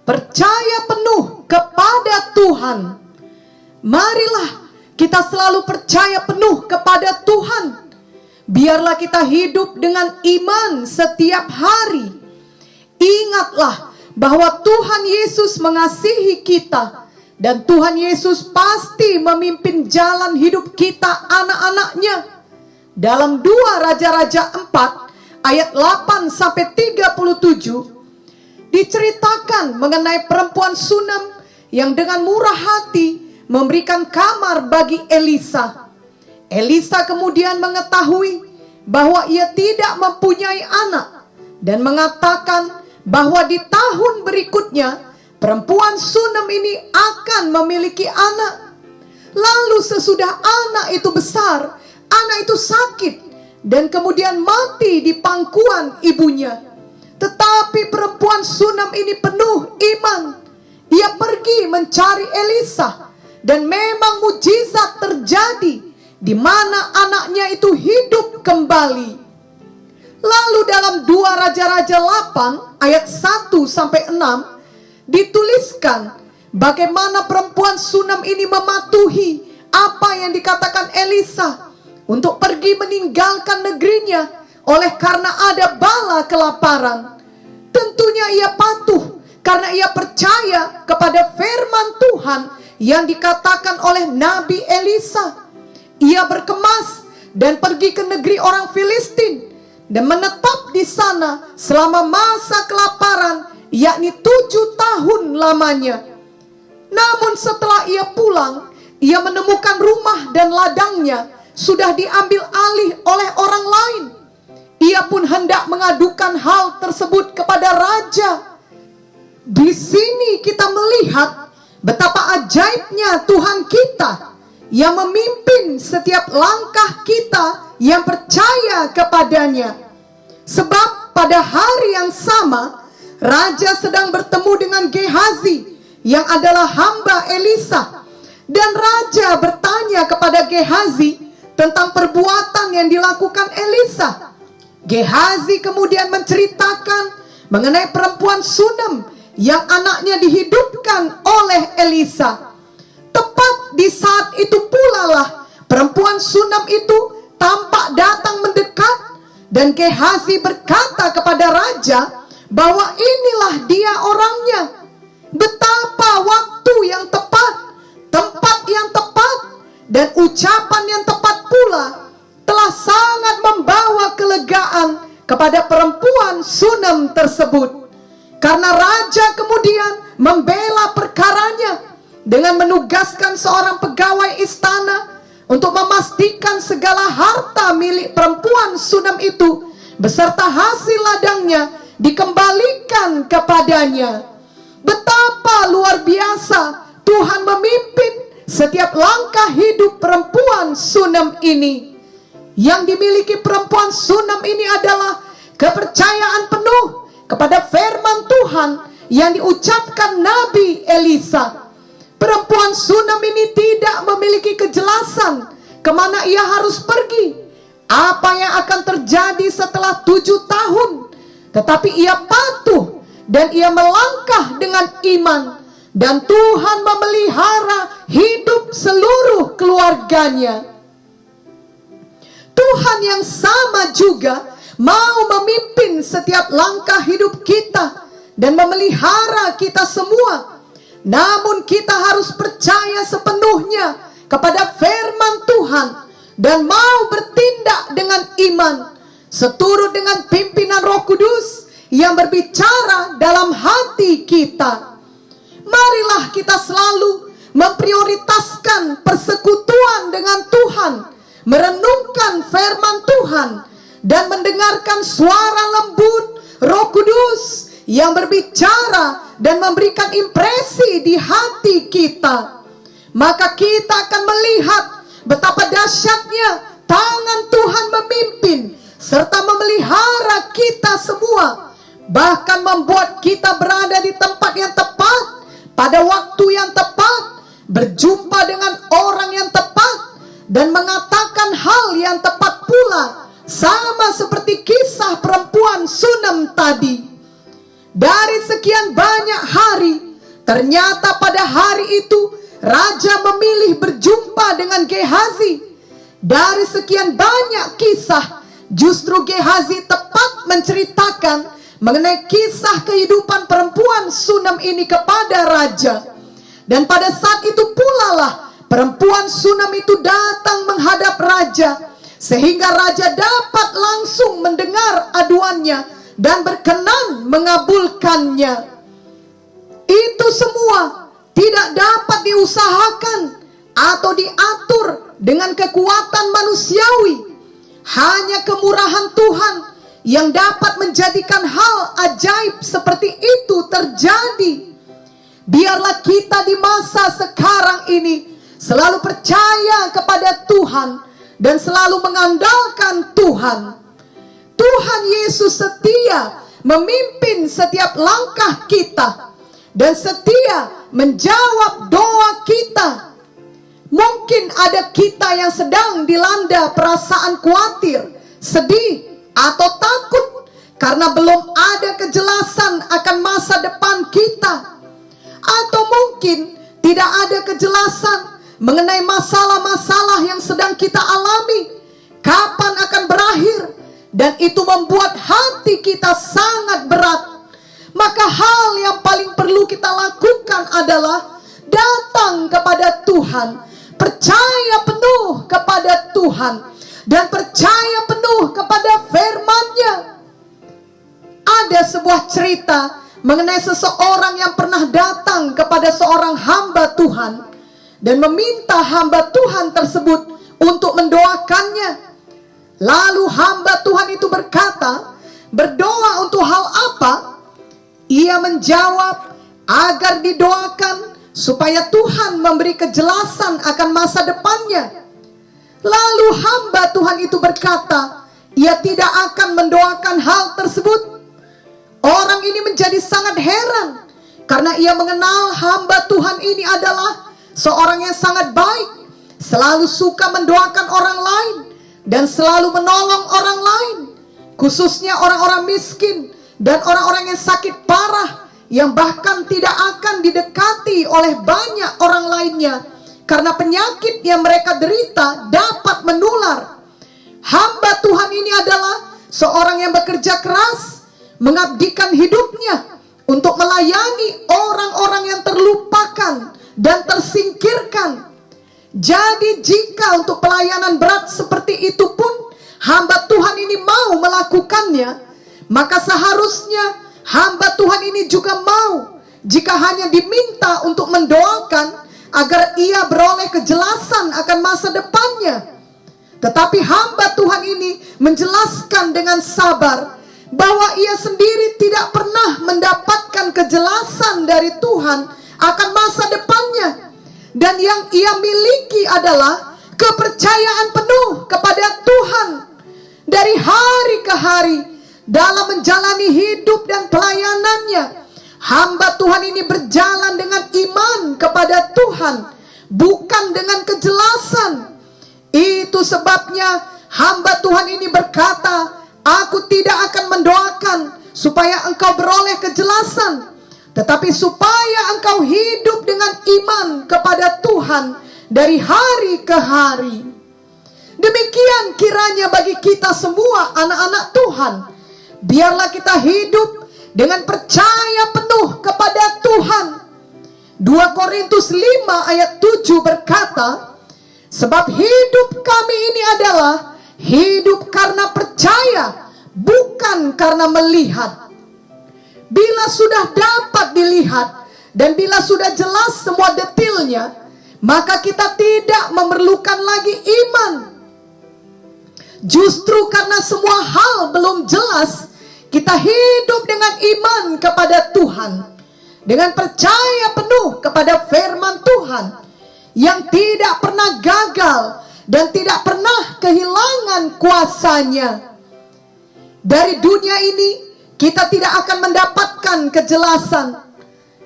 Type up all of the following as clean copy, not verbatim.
percaya penuh kepada Tuhan. Marilah kita selalu percaya penuh kepada Tuhan. Biarlah kita hidup dengan iman setiap hari. Ingatlah bahwa Tuhan Yesus mengasihi kita, dan Tuhan Yesus pasti memimpin jalan hidup kita, anak-anaknya. Dalam 2 Raja-Raja 4 ayat 8-37 diceritakan mengenai perempuan Sunam yang dengan murah hati memberikan kamar bagi Elisa. Elisa kemudian mengetahui bahwa ia tidak mempunyai anak dan mengatakan bahwa di tahun berikutnya perempuan Sunam ini akan memiliki anak. Lalu sesudah anak itu besar, anak itu sakit dan kemudian mati di pangkuan ibunya. Tetapi perempuan Sunam ini penuh iman. Ia pergi mencari Elisa, dan memang mujizat terjadi, di mana anaknya itu hidup kembali. Lalu dalam 2 Raja-Raja 8 ayat 1-6 dituliskan bagaimana perempuan Sunam ini mematuhi apa yang dikatakan Elisa untuk pergi meninggalkan negerinya oleh karena ada bala kelaparan. Tentunya ia patuh karena ia percaya kepada firman Tuhan yang dikatakan oleh Nabi Elisa. Ia berkemas dan pergi ke negeri orang Filistin dan menetap di sana selama masa kelaparan, yakni 7 tahun lamanya. Namun setelah ia pulang, ia menemukan rumah dan ladangnya sudah diambil alih oleh orang lain. Ia pun hendak mengadukan hal tersebut kepada raja. Di sini kita melihat betapa ajaibnya Tuhan kita yang memimpin setiap langkah kita yang percaya kepadanya. Sebab pada hari yang sama, raja sedang bertemu dengan Gehazi yang adalah hamba Elisa. Dan raja bertanya kepada Gehazi tentang perbuatan yang dilakukan Elisa. Gehazi kemudian menceritakan mengenai perempuan Sunam yang anaknya dihidupkan oleh Elisa. Tepat di saat itu pula lah perempuan Sunam itu tampak datang mendekat, dan Gehazi berkata kepada raja bahwa inilah dia orangnya. Betapa waktu yang tepat, tempat yang tepat, dan ucapan yang tepat pula telah sangat membawa kelegaan kepada perempuan Sunam tersebut. Karena raja kemudian membela perkaranya dengan menugaskan seorang pegawai istana untuk memastikan segala harta milik perempuan Sunam itu beserta hasil ladangnya dikembalikan kepadanya. Betapa luar biasa Tuhan memimpin setiap langkah hidup perempuan Sunam ini. Yang dimiliki perempuan Sunam ini adalah kepercayaan penuh kepada firman Tuhan yang diucapkan Nabi Elisa. Perempuan Sunam ini tidak memiliki kejelasan kemana ia harus pergi, apa yang akan terjadi setelah 7 tahun. Tetapi ia patuh dan ia melangkah dengan iman, dan Tuhan memelihara hidup seluruh keluarganya. Tuhan yang sama juga mau memimpin setiap langkah hidup kita dan memelihara kita semua. Namun kita harus percaya sepenuhnya kepada firman Tuhan dan mau bertindak dengan iman seturut dengan pimpinan Roh Kudus yang berbicara dalam hati kita. Marilah kita selalu memprioritaskan persekutuan dengan Tuhan, merenungkan firman Tuhan, dan mendengarkan suara lembut Roh Kudus yang berbicara dan memberikan impresi di hati kita. Maka kita akan melihat betapa dahsyatnya tangan Tuhan memimpin serta memelihara kita semua, bahkan membuat kita berada di tempat yang tepat pada waktu yang tepat, berjumpa dengan orang yang tepat, dan mengatakan hal yang tepat pula, sama seperti kisah perempuan Sunam tadi. Dari sekian banyak hari, ternyata pada hari itu raja memilih berjumpa dengan Gehazi. Dari sekian banyak kisah, justru Gehazi tepat menceritakan mengenai kisah kehidupan perempuan Sunam ini kepada raja. Dan pada saat itu pula lah perempuan Sunam itu datang menghadap raja, sehingga raja dapat langsung mendengar aduannya dan berkenan mengabulkannya. Itu semua tidak dapat diusahakan atau diatur dengan kekuatan manusiawi. Hanya kemurahan Tuhan yang dapat menjadikan hal ajaib seperti itu terjadi. Biarlah kita di masa sekarang ini selalu percaya kepada Tuhan dan selalu mengandalkan Tuhan. Tuhan Yesus setia memimpin setiap langkah kita dan setia menjawab doa kita. Mungkin ada kita yang sedang dilanda perasaan khawatir, sedih, atau takut karena belum ada kejelasan akan masa depan kita. Atau mungkin tidak ada kejelasan mengenai masalah-masalah yang sedang kita alami, kapan akan berakhir, dan itu membuat hati kita sangat berat. Maka hal yang paling perlu kita lakukan adalah datang kepada Tuhan, percaya penuh kepada Tuhan, dan percaya penuh kepada firman-Nya. Ada sebuah cerita mengenai seseorang yang pernah datang kepada seorang hamba Tuhan dan meminta hamba Tuhan tersebut untuk mendoakannya. Lalu hamba Tuhan itu berkata, "Berdoa untuk hal apa?" Ia menjawab, "Agar didoakan supaya Tuhan memberi kejelasan akan masa depannya." Lalu hamba Tuhan itu berkata, ia tidak akan mendoakan hal tersebut. Orang ini menjadi sangat heran karena ia mengenal hamba Tuhan ini adalah seorang yang sangat baik, selalu suka mendoakan orang lain dan selalu menolong orang lain, khususnya orang-orang miskin dan orang-orang yang sakit parah, yang bahkan tidak akan didekati oleh banyak orang lainnya karena penyakit yang mereka derita dapat menular. Hamba Tuhan ini adalah seorang yang bekerja keras, mengabdikan hidupnya untuk melayani orang-orang yang terlupakan dan tersingkirkan. Jadi jika untuk pelayanan berat seperti itu pun hamba Tuhan ini mau melakukannya, maka seharusnya hamba Tuhan ini juga mau jika hanya diminta untuk mendoakan agar ia beroleh kejelasan akan masa depannya. Tetapi hamba Tuhan ini menjelaskan dengan sabar bahwa ia sendiri tidak pernah mendapatkan kejelasan dari Tuhan akan masa depannya. Dan yang ia miliki adalah kepercayaan penuh kepada Tuhan. Dari hari ke hari dalam menjalani hidup dan pelayanannya, hamba Tuhan ini berjalan dengan iman kepada Tuhan, bukan dengan kejelasan. Itu sebabnya hamba Tuhan ini berkata, "Aku tidak akan mendoakan supaya engkau beroleh kejelasan, tetapi supaya engkau hidup dengan iman kepada Tuhan dari hari ke hari." Demikian kiranya bagi kita semua anak-anak Tuhan. Biarlah kita hidup dengan percaya penuh kepada Tuhan. 2 Korintus 5 ayat 7 berkata, "Sebab hidup kami ini adalah hidup karena percaya, bukan karena melihat." Bila sudah dapat dilihat dan bila sudah jelas semua detailnya, maka kita tidak memerlukan lagi iman. Justru karena semua hal belum jelas, kita hidup dengan iman kepada Tuhan, dengan percaya penuh kepada firman Tuhan yang tidak pernah gagal dan tidak pernah kehilangan kuasanya. Dari dunia ini kita tidak akan mendapatkan kejelasan.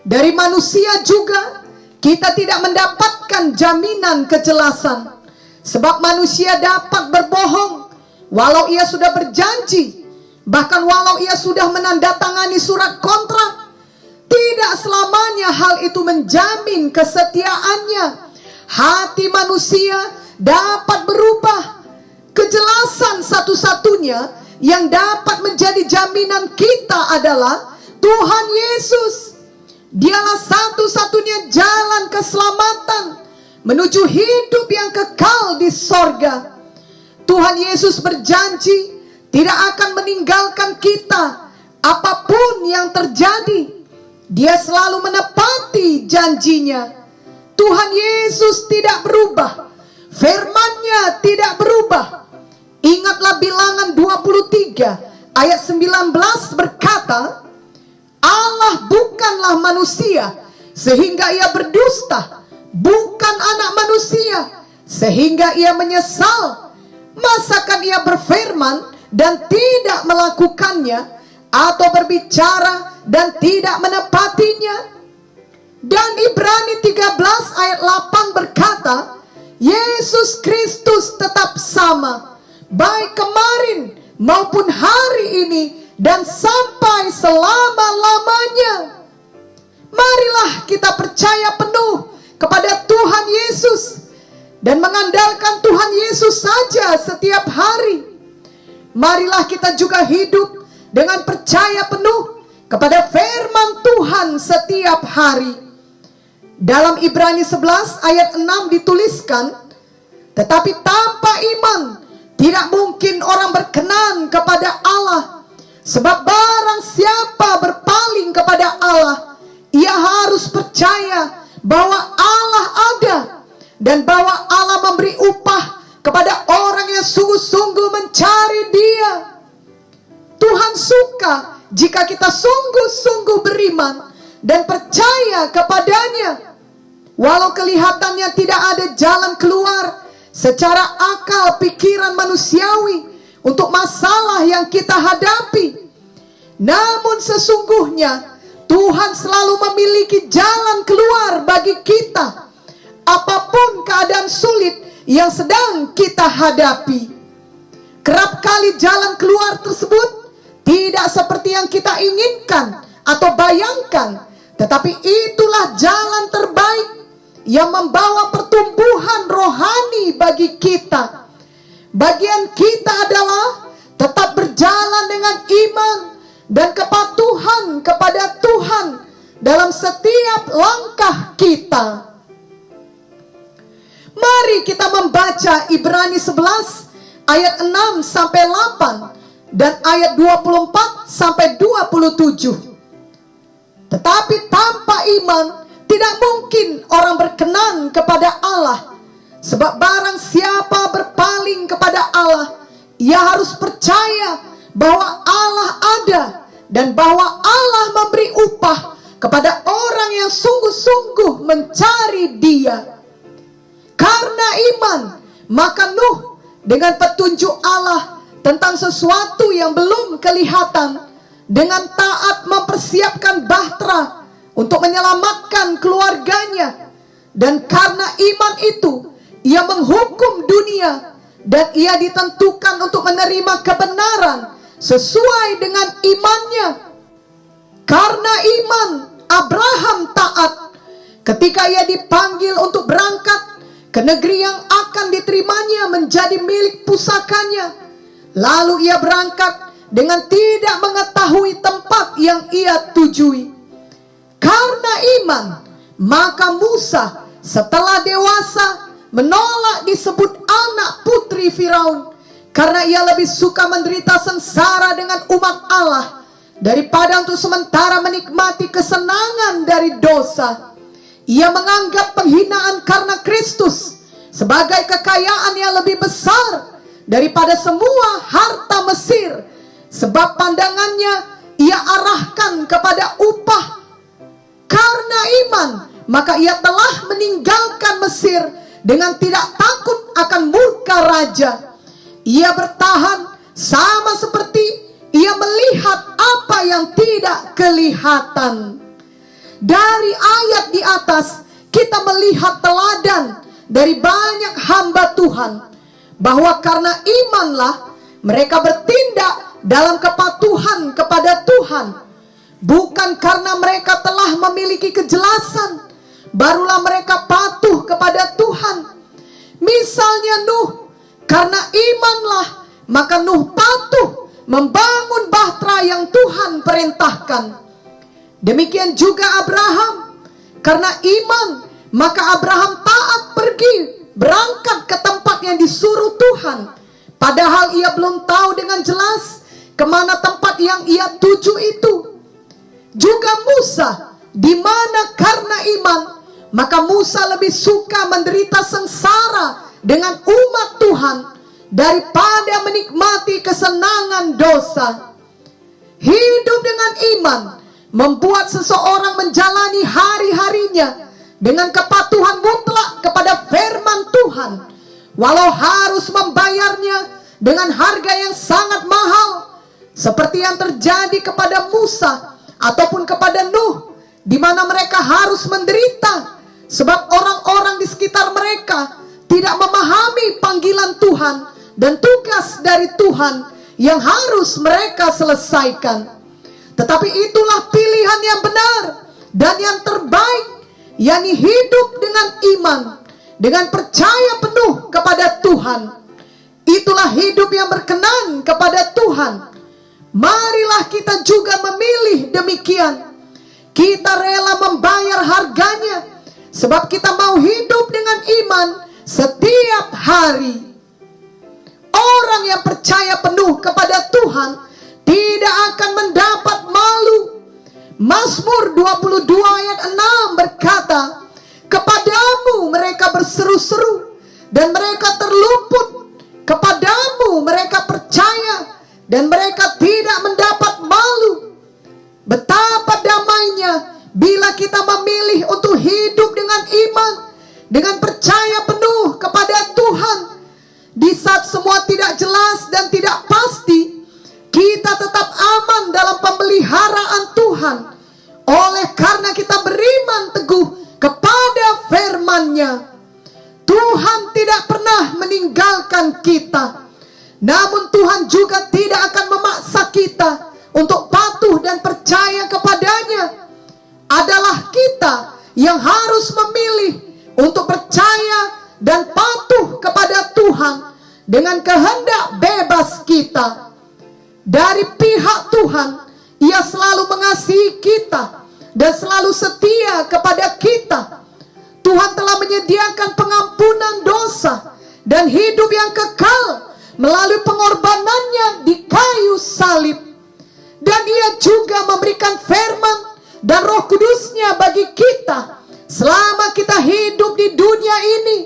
Dari manusia juga kita tidak mendapatkan jaminan kejelasan. Sebab manusia dapat berbohong walau ia sudah berjanji Bahkan walau ia sudah menandatangani surat kontrak, tidak selamanya hal itu menjamin kesetiaannya. Hati manusia dapat berubah. Kejelasan satu-satunya yang dapat menjadi jaminan kita adalah Tuhan Yesus. Dialah satu-satunya jalan keselamatan menuju hidup yang kekal di sorga. Tuhan Yesus berjanji tidak akan meninggalkan kita apapun yang terjadi. Dia selalu menepati janjinya. Tuhan Yesus tidak berubah. Firman-Nya tidak berubah. Ingatlah Bilangan 23 ayat 19 berkata, Allah bukanlah manusia sehingga ia berdusta, bukan anak manusia sehingga ia menyesal. Masakan ia berfirman dan tidak melakukannya, atau berbicara dan tidak menepatinya? Dan Ibrani 13 ayat 8 berkata, Yesus Kristus tetap sama, baik kemarin maupun hari ini dan sampai selama-lamanya. Marilah kita percaya penuh kepada Tuhan Yesus dan mengandalkan Tuhan Yesus saja setiap hari. Marilah kita juga hidup dengan percaya penuh kepada firman Tuhan setiap hari. Dalam Ibrani 11 ayat 6 dituliskan, tetapi tanpa iman tidak mungkin orang berkenan kepada Allah. Sebab barang siapa berpaling kepada Allah, ia harus percaya bahwa Allah ada dan bahwa Allah memberi upah kepada orang yang sungguh-sungguh mencari Dia. Tuhan suka jika kita sungguh-sungguh beriman dan percaya kepadanya. Walau kelihatannya tidak ada jalan keluar secara akal pikiran manusiawi untuk masalah yang kita hadapi, namun sesungguhnya Tuhan selalu memiliki jalan keluar bagi kita, apapun keadaan sulit yang sedang kita hadapi. Kerap kali jalan keluar tersebut tidak seperti yang kita inginkan atau bayangkan, tetapi itulah jalan terbaik yang membawa pertumbuhan rohani bagi kita. Bagian kita adalah tetap berjalan dengan iman dan kepatuhan kepada Tuhan dalam setiap langkah kita. Mari kita membaca Ibrani 11 ayat 6 sampai 8 dan ayat 24 sampai 27. Tetapi tanpa iman tidak mungkin orang berkenan kepada Allah. Sebab barang siapa berpaling kepada Allah, ia harus percaya bahwa Allah ada dan bahwa Allah memberi upah kepada orang yang sungguh-sungguh mencari Dia. Karena iman, maka Nuh dengan petunjuk Allah tentang sesuatu yang belum kelihatan, dengan taat mempersiapkan bahtera untuk menyelamatkan keluarganya. Dan karena iman itu, ia menghukum dunia dan ia ditentukan untuk menerima kebenaran sesuai dengan imannya. Karena iman, Abraham taat ketika ia dipanggil untuk berangkat ke negeri yang akan diterimanya menjadi milik pusakanya. Lalu ia berangkat dengan tidak mengetahui tempat yang ia tujui. Karena iman, maka Musa setelah dewasa menolak disebut anak putri Firaun, karena ia lebih suka menderita sengsara dengan umat Allah daripada untuk sementara menikmati kesenangan dari dosa. Ia menganggap penghinaan karena Kristus sebagai kekayaan yang lebih besar daripada semua harta Mesir, sebab pandangannya ia arahkan kepada upah. Karena iman, maka ia telah meninggalkan Mesir dengan tidak takut akan murka raja. Ia bertahan sama seperti ia melihat apa yang tidak kelihatan. Dari ayat di atas kita melihat teladan dari banyak hamba Tuhan, bahwa karena imanlah mereka bertindak dalam kepatuhan kepada Tuhan. Bukan karena mereka telah memiliki kejelasan, barulah mereka patuh kepada Tuhan. Misalnya Nuh, karena imanlah, maka Nuh patuh membangun bahtera yang Tuhan perintahkan. Demikian juga Abraham, karena iman, maka Abraham taat pergi, berangkat ke tempat yang disuruh Tuhan. Padahal ia belum tahu dengan jelas kemana tempat yang ia tuju itu. Juga Musa, di mana karena iman, maka Musa lebih suka menderita sengsara dengan umat Tuhan daripada menikmati kesenangan dosa. Hidup dengan iman membuat seseorang menjalani hari-harinya dengan kepatuhan mutlak kepada firman Tuhan, walau harus membayarnya dengan harga yang sangat mahal, seperti yang terjadi kepada Musa ataupun kepada Nuh, di mana mereka harus menderita sebab orang-orang di sekitar mereka tidak memahami panggilan Tuhan dan tugas dari Tuhan yang harus mereka selesaikan. Tetapi itulah pilihan yang benar dan yang terbaik, yakni hidup dengan iman, dengan percaya penuh kepada Tuhan. Itulah hidup yang berkenan kepada Tuhan. Marilah kita juga memilih demikian. Kita rela membayar harganya, sebab kita mau hidup dengan iman setiap hari. Orang yang percaya penuh kepada Tuhan tidak akan mendapat malu. Mazmur 22 ayat 6 berkata, kepadamu mereka berseru-seru dan mereka terluput. Kepadamu mereka percaya dan mereka tidak mendapat malu. Betapa damainya bila kita memilih untuk hidup dengan iman, dengan percaya penuh kepada Tuhan. Di saat semua tidak jelas dan tidak pasti, kita tetap aman dalam pemeliharaan Tuhan. Oleh karena kita beriman teguh kepada firman-Nya. Tuhan tidak pernah meninggalkan kita. Namun Tuhan juga tidak akan memaksa kita untuk patuh dan percaya kepadanya. Adalah kita yang harus memilih untuk percaya dan patuh kepada Tuhan dengan kehendak bebas kita. Dari pihak Tuhan, Ia selalu mengasihi kita dan selalu setia kepada kita. Tuhan telah menyediakan pengampunan dosa dan hidup yang kekal melalui pengorbanannya di kayu salib. Dan Ia juga memberikan firman dan Roh Kudus-Nya bagi kita selama kita hidup di dunia ini,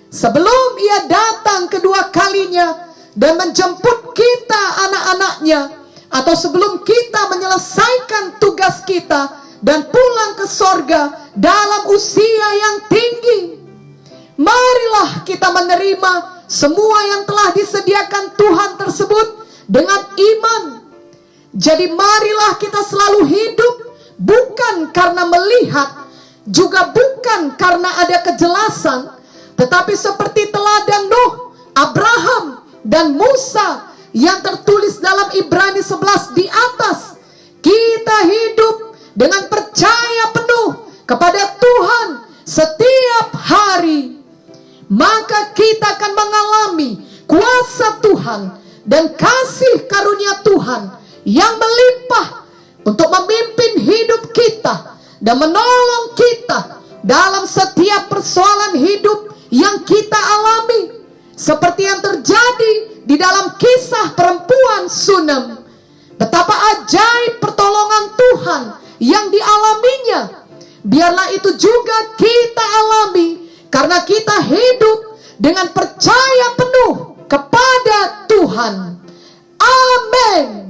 sebelum Ia datang kedua kalinya dan menjemput kita anak-anaknya, atau sebelum kita menyelesaikan tugas kita dan pulang ke sorga dalam usia yang tinggi. Marilah kita menerima semua yang telah disediakan Tuhan tersebut dengan iman. Jadi marilah kita selalu hidup bukan karena melihat, juga bukan karena ada kejelasan, tetapi seperti teladan Nuh, Abraham, dan Musa yang tertulis dalam Ibrani 11 di atas. Kita hidup dengan percaya penuh kepada Tuhan setiap hari. Maka kita akan mengalami kuasa Tuhan dan kasih karunia Tuhan yang melimpah untuk memimpin hidup kita dan menolong kita dalam setiap persoalan hidup yang kita alami. Seperti yang terjadi di dalam kisah perempuan Sunem. Betapa ajaib pertolongan Tuhan yang dialaminya. Biarlah itu juga kita alami, karena kita hidup dengan percaya penuh kepada Tuhan. Amin.